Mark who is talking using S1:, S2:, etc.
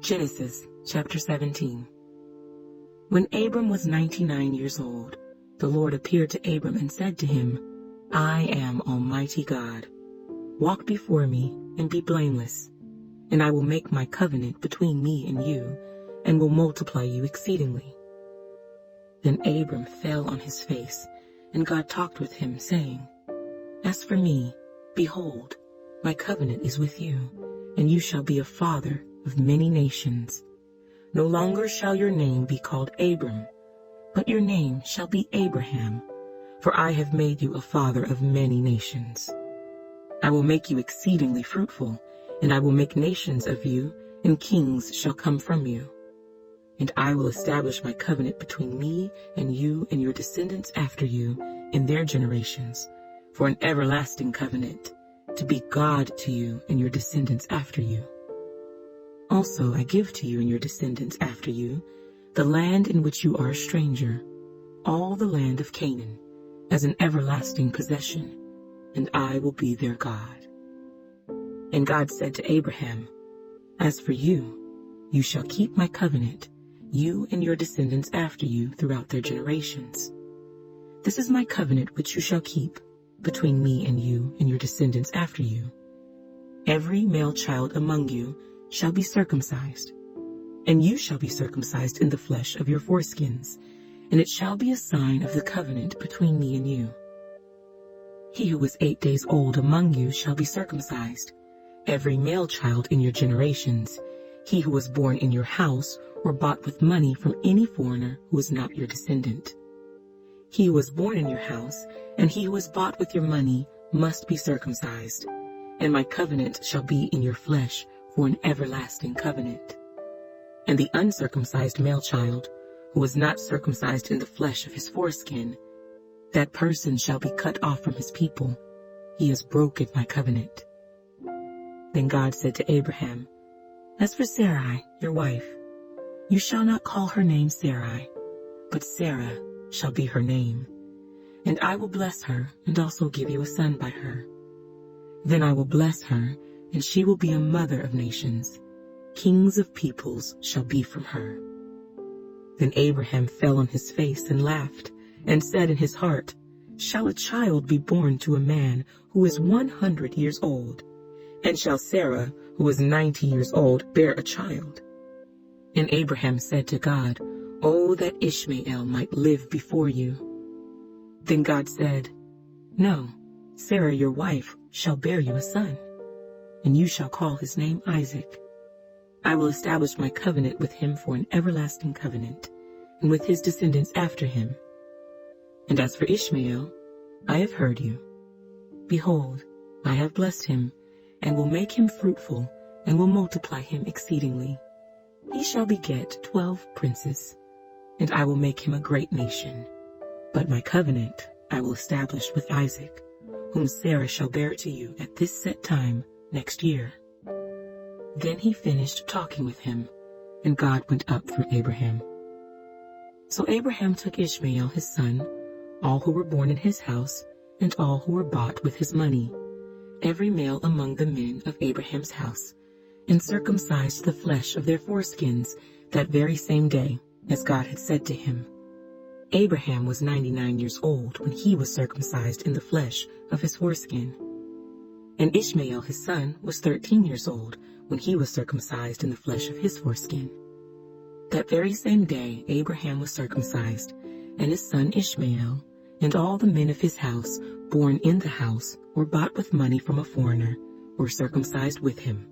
S1: Genesis chapter 17. When Abram was 99 years old, the Lord appeared to Abram and said to him, I am Almighty God. Walk before me and be blameless, and I will make my covenant between me and you, and will multiply you exceedingly. Then Abram fell on his face, and God talked with him, saying, As for me, behold, my covenant is with you, and you shall be a father of many nations. No longer shall your name be called Abram, but your name shall be Abraham, for I have made you a father of many nations. I will make you exceedingly fruitful, and I will make nations of you, and kings shall come from you. And I will establish my covenant between me and you and your descendants after you in their generations, for an everlasting covenant, to be God to you and your descendants after you. Also I give to you and your descendants after you the land in which you are a stranger, all the land of Canaan, as an everlasting possession, and I will be their God. And God said to Abraham, As for you, you shall keep my covenant, you and your descendants after you throughout their generations. This is my covenant which you shall keep between me and you and your descendants after you. Every male child among you shall be circumcised, and you shall be circumcised in the flesh of your foreskins, and it shall be a sign of the covenant between me and you. He who is 8 days old among you shall be circumcised, every male child in your generations, he who was born in your house or bought with money from any foreigner who is not your descendant. He who was born in your house and he who was bought with your money must be circumcised, and my covenant shall be in your flesh for an everlasting covenant. And the uncircumcised male child, who was not circumcised in the flesh of his foreskin, that person shall be cut off from his people. He has broken my covenant. Then God said to Abraham, As for Sarai, your wife, you shall not call her name Sarai, but Sarah shall be her name. And I will bless her and also give you a son by her. Then I will bless her, and she will be a mother of nations. Kings of peoples shall be from her. Then Abraham fell on his face and laughed, and said in his heart, Shall a child be born to a man who is 100 years old? And shall Sarah, who is 90 years old, bear a child? And Abraham said to God, Oh, that Ishmael might live before you. Then God said, No, Sarah your wife shall bear you a son, and you shall call his name Isaac. I will establish my covenant with him for an everlasting covenant, and with his descendants after him. And as for Ishmael, I have heard you. Behold, I have blessed him, and will make him fruitful, and will multiply him exceedingly. He shall beget 12 princes, and I will make him a great nation. But my covenant I will establish with Isaac, whom Sarah shall bear to you at this set time next year. Then he finished talking with him, and God went up from Abraham. So Abraham took Ishmael his son, all who were born in his house, and all who were bought with his money, every male among the men of Abraham's house, and circumcised the flesh of their foreskins that very same day, as God had said to him. Abraham was 99 years old when he was circumcised in the flesh of his foreskin. And Ishmael his son was 13 years old when he was circumcised in the flesh of his foreskin. That very same day Abraham was circumcised, and his son Ishmael, and all the men of his house, born in the house, or bought with money from a foreigner, were circumcised with him.